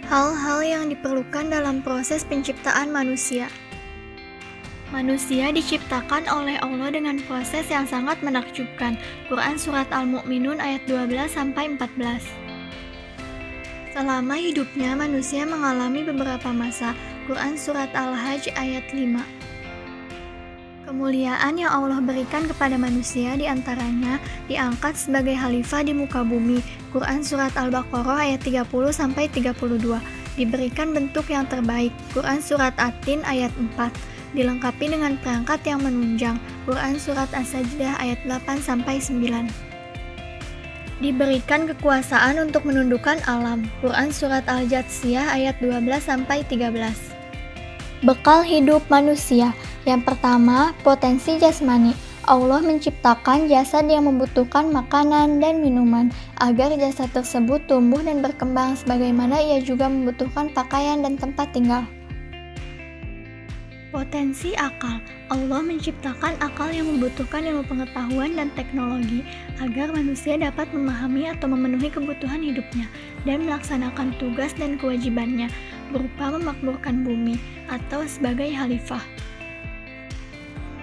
Hal-hal yang diperlukan dalam proses penciptaan manusia. Manusia diciptakan oleh Allah dengan proses yang sangat menakjubkan. Quran Surat Al-Mu'minun ayat 12-14. Selama hidupnya manusia mengalami beberapa masa. Quran Surat Al-Hajj ayat 5. Kemuliaan yang Allah berikan kepada manusia diantaranya diangkat sebagai khalifah di muka bumi. Quran Surat Al-Baqarah ayat 30-32. Diberikan bentuk yang terbaik. Quran Surat At-Tin ayat 4. Dilengkapi dengan perangkat yang menunjang. Quran Surat As-Sajdah ayat 8-9. Diberikan kekuasaan untuk menundukkan alam. Quran Surat Al-Jathiyah ayat 12-13. Bekal hidup manusia. Yang pertama, potensi jasmani. Allah menciptakan jasad yang membutuhkan makanan dan minuman agar jasad tersebut tumbuh dan berkembang sebagaimana ia juga membutuhkan pakaian dan tempat tinggal. Potensi akal. Allah menciptakan akal yang membutuhkan ilmu pengetahuan dan teknologi agar manusia dapat memahami atau memenuhi kebutuhan hidupnya dan melaksanakan tugas dan kewajibannya berupa memakmurkan bumi atau sebagai khalifah.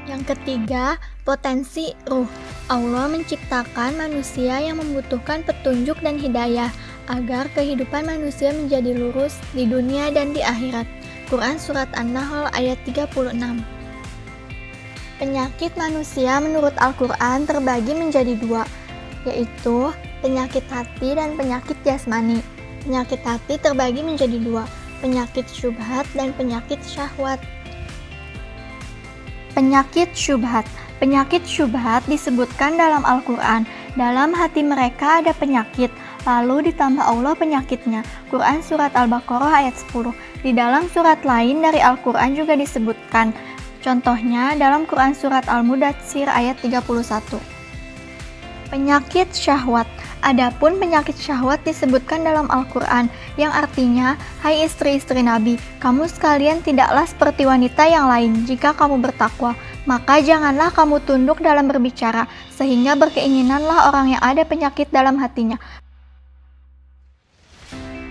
Yang ketiga, potensi ruh. Allah menciptakan manusia yang membutuhkan petunjuk dan hidayah agar kehidupan manusia menjadi lurus di dunia dan di akhirat. Quran Surat An-Nahl ayat 36. Penyakit manusia menurut Al-Quran terbagi menjadi dua, yaitu penyakit hati dan penyakit jasmani. Penyakit hati terbagi menjadi dua, penyakit syubhat dan penyakit syahwat. Penyakit syubhat. Penyakit syubhat disebutkan dalam Al-Quran. Dalam hati mereka ada penyakit, lalu ditambah Allah penyakitnya. Quran Surat Al-Baqarah ayat 10. Di dalam surat lain dari Al-Quran juga disebutkan. Contohnya dalam Quran Surat Al-Mudatsir ayat 31. Penyakit syahwat. Adapun penyakit syahwat disebutkan dalam Al-Quran, yang artinya, hai istri-istri Nabi, kamu sekalian tidaklah seperti wanita yang lain. Jika kamu bertakwa, maka janganlah kamu tunduk dalam berbicara, sehingga berkeinginanlah orang yang ada penyakit dalam hatinya.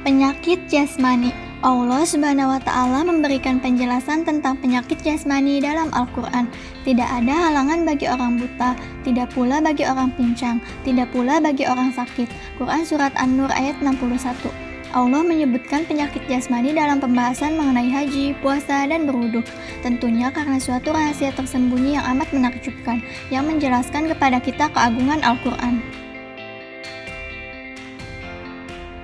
Penyakit jasmani. Allah Subhanahu wa Ta'ala memberikan penjelasan tentang penyakit jasmani dalam Al-Quran. Tidak ada halangan bagi orang buta, tidak pula bagi orang pincang, tidak pula bagi orang sakit. Quran Surat An-Nur ayat 61. Allah menyebutkan penyakit jasmani dalam pembahasan mengenai haji, puasa, dan berwudu. Tentunya karena suatu rahasia tersembunyi yang amat menakjubkan, yang menjelaskan kepada kita keagungan Al-Quran.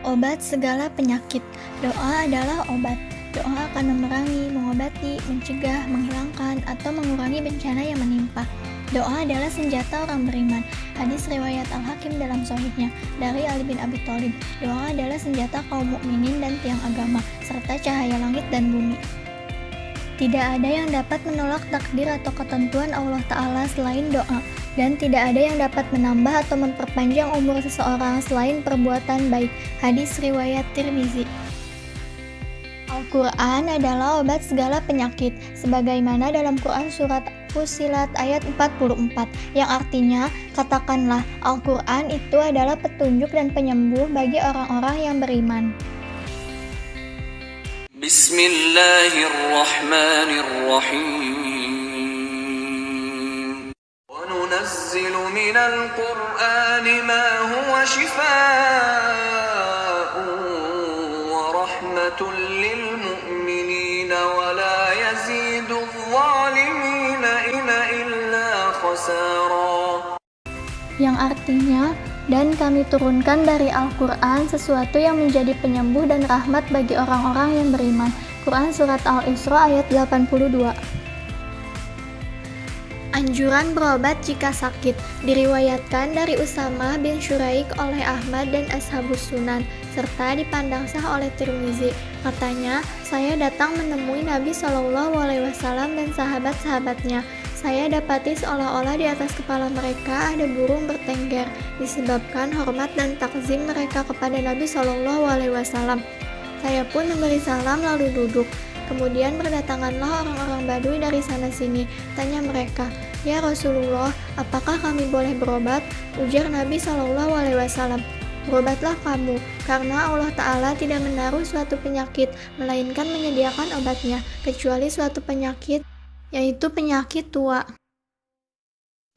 Obat segala penyakit. Doa adalah obat. Doa akan memerangi, mengobati, mencegah, menghilangkan, atau mengurangi bencana yang menimpa. Doa adalah senjata orang beriman. Hadis riwayat Al-Hakim dalam Sahihnya dari Ali bin Abi Thalib. Doa adalah senjata kaum mukminin dan tiang agama, serta cahaya langit dan bumi. Tidak ada yang dapat menolak takdir atau ketentuan Allah Ta'ala selain doa, dan tidak ada yang dapat menambah atau memperpanjang umur seseorang selain perbuatan baik. Hadis riwayat Tirmizi. Al-Quran adalah obat segala penyakit, sebagaimana dalam Quran Surat Fussilat ayat 44, yang artinya, katakanlah, Al-Quran itu adalah petunjuk dan penyembuh bagi orang-orang yang beriman. Bismillahirrahmanirrahim. Wa nunazzilu minal Qur'ani ma huwa shifaa'un wa rahmatun lil mu'minina wa la yazidu adh-dhalimina illa khasara. Yang artinya, dan kami turunkan dari Al-Quran sesuatu yang menjadi penyembuh dan rahmat bagi orang-orang yang beriman. Quran Surat Al-Isra ayat 82. Anjuran berobat jika sakit diriwayatkan dari Usamah bin Syuraik oleh Ahmad dan Ashabus Sunan, serta dipandang sah oleh Tirmizi. Katanya, saya datang menemui Nabi SAW dan sahabat-sahabatnya. Saya dapati seolah-olah di atas kepala mereka ada burung bertengger, disebabkan hormat dan takzim mereka kepada Nabi SAW. Saya pun memberi salam lalu duduk. Kemudian berdatanganlah orang-orang Badui dari sana-sini. Tanya mereka, "Ya Rasulullah, apakah kami boleh berobat?" Ujar Nabi SAW, berobatlah kamu, karena Allah Ta'ala tidak menaruh suatu penyakit, melainkan menyediakan obatnya, kecuali suatu penyakit, yaitu penyakit tua.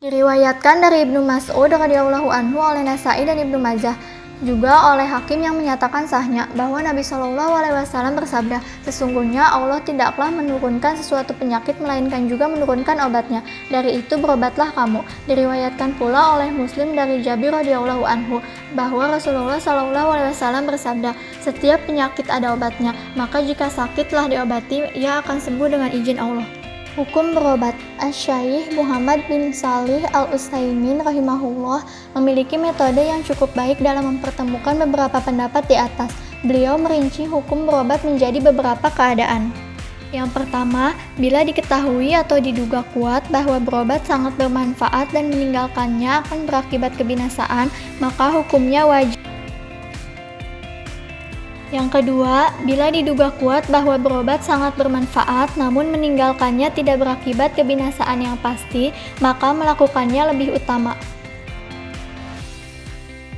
Diriwayatkan dari Ibnu Mas'ud radhiyallahu anhu oleh Nasai dan Ibnu Majah, juga oleh Hakim yang menyatakan sahnya, bahwa Nabi SAW bersabda, sesungguhnya Allah tidaklah menurunkan sesuatu penyakit melainkan juga menurunkan obatnya. Dari itu berobatlah kamu. Diriwayatkan pula oleh Muslim dari Jabir radhiyallahu anhu bahwa Rasulullah SAW bersabda, setiap penyakit ada obatnya, maka jika sakitlah diobati, ia akan sembuh dengan izin Allah. Hukum berobat. Asy-Syaikh Muhammad bin Shalih Al-Utsaimin rahimahullah memiliki metode yang cukup baik dalam mempertemukan beberapa pendapat di atas. Beliau merinci hukum berobat menjadi beberapa keadaan. Yang pertama, bila diketahui atau diduga kuat bahwa berobat sangat bermanfaat dan meninggalkannya akan berakibat kebinasaan, maka hukumnya wajib. Yang kedua, bila diduga kuat bahwa berobat sangat bermanfaat namun meninggalkannya tidak berakibat kebinasaan yang pasti, maka melakukannya lebih utama.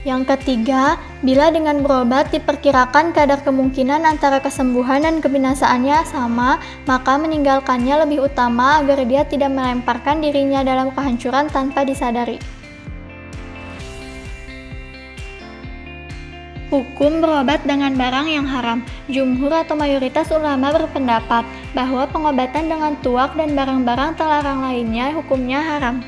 Yang ketiga, bila dengan berobat diperkirakan kadar kemungkinan antara kesembuhan dan kebinasaannya sama, maka meninggalkannya lebih utama agar dia tidak melemparkan dirinya dalam kehancuran tanpa disadari. Hukum berobat dengan barang yang haram. Jumhur atau mayoritas ulama berpendapat bahwa pengobatan dengan tuak dan barang-barang terlarang lainnya hukumnya haram.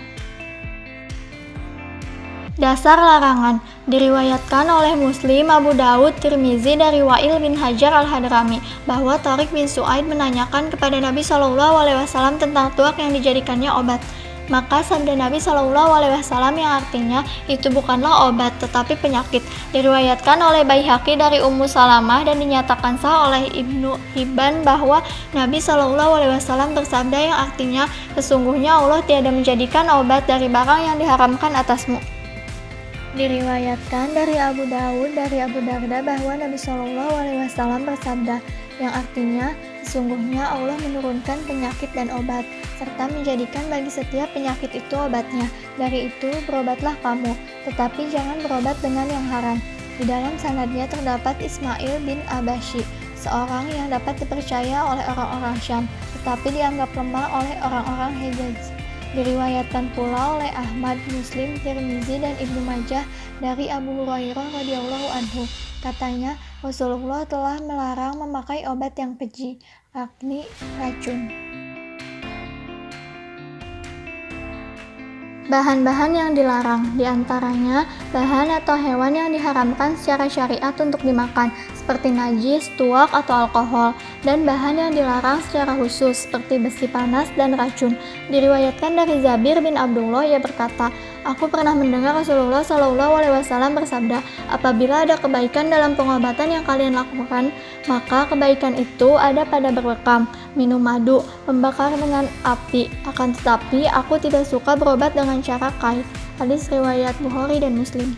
Dasar larangan diriwayatkan oleh Muslim, Abu Daud, Tirmizi dari Wa'il bin Hajar al-Hadrami bahwa Tariq bin Su'aid menanyakan kepada Nabi SAW tentang tuak yang dijadikannya obat. Maka sabda Nabi SAW yang artinya itu bukanlah obat tetapi penyakit, diriwayatkan oleh Baihaqi dari Ummu Salamah dan dinyatakan sah oleh Ibnu Hibban bahwa Nabi SAW bersabda yang artinya sesungguhnya Allah tiada menjadikan obat dari barang yang diharamkan atasmu. Diriwayatkan dari Abu Daud dari Abu Darda bahwa Nabi SAW bersabda yang artinya sesungguhnya Allah menurunkan penyakit dan obat serta menjadikan bagi setiap penyakit itu obatnya. Dari itu berobatlah kamu, tetapi jangan berobat dengan yang haram. Di dalam sanadnya terdapat Ismail bin Abashi, seorang yang dapat dipercaya oleh orang-orang Syam, tetapi dianggap lemah oleh orang-orang Hejaz. Diriwayatkan pula oleh Ahmad, Muslim, Tirmizi, dan Ibnu Majah dari Abu Hurairah radhiyallahu anhu. Katanya, Rasulullah telah melarang memakai obat yang keji, yakni racun. Bahan-bahan yang dilarang, diantaranya bahan atau hewan yang diharamkan secara syariat untuk dimakan, seperti najis, tuak, atau alkohol, dan bahan yang dilarang secara khusus, seperti besi panas dan racun. Diriwayatkan dari Jabir bin Abdullah, ia berkata, aku pernah mendengar Rasulullah SAW bersabda, apabila ada kebaikan dalam pengobatan yang kalian lakukan, maka kebaikan itu ada pada berbekam, minum madu, membakar dengan api. Akan tetapi, aku tidak suka berobat dengan cara kait. Hadis riwayat Bukhari dan Muslim.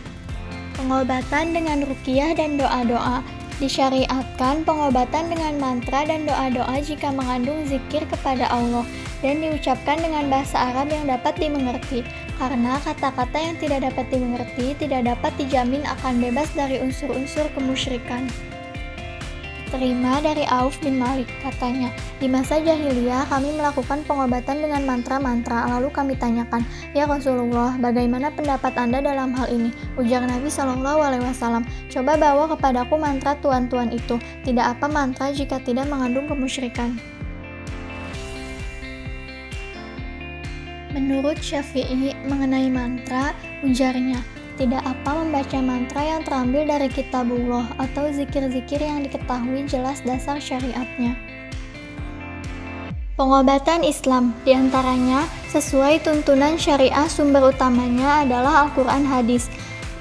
Pengobatan dengan ruqyah dan doa-doa. Disyariatkan pengobatan dengan mantra dan doa-doa jika mengandung zikir kepada Allah dan diucapkan dengan bahasa Arab yang dapat dimengerti, karena kata-kata yang tidak dapat dimengerti tidak dapat dijamin akan bebas dari unsur-unsur kemusyrikan. Terima dari Auf bin Malik, katanya, di masa jahiliyah kami melakukan pengobatan dengan mantra-mantra, lalu kami tanyakan, ya Rasulullah, bagaimana pendapat Anda dalam hal ini? Ujar Nabi SAW, coba bawa kepadaku mantra tuan-tuan itu, tidak apa mantra jika tidak mengandung kemusyrikan. Menurut Syafi'i mengenai mantra, ujarnya, tidak apa membaca mantra yang terambil dari kitabullah atau zikir-zikir yang diketahui jelas dasar syariatnya. Pengobatan Islam, diantaranya sesuai tuntunan syariah sumber utamanya adalah Al-Quran hadis.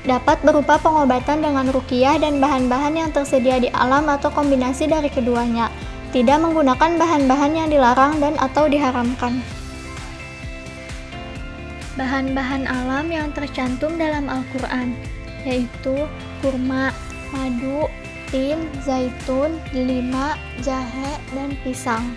Dapat berupa pengobatan dengan ruqyah dan bahan-bahan yang tersedia di alam atau kombinasi dari keduanya. Tidak menggunakan bahan-bahan yang dilarang dan atau diharamkan. Bahan-bahan alam yang tercantum dalam Al-Quran, yaitu kurma, madu, tin, zaitun, delima, jahe, dan pisang.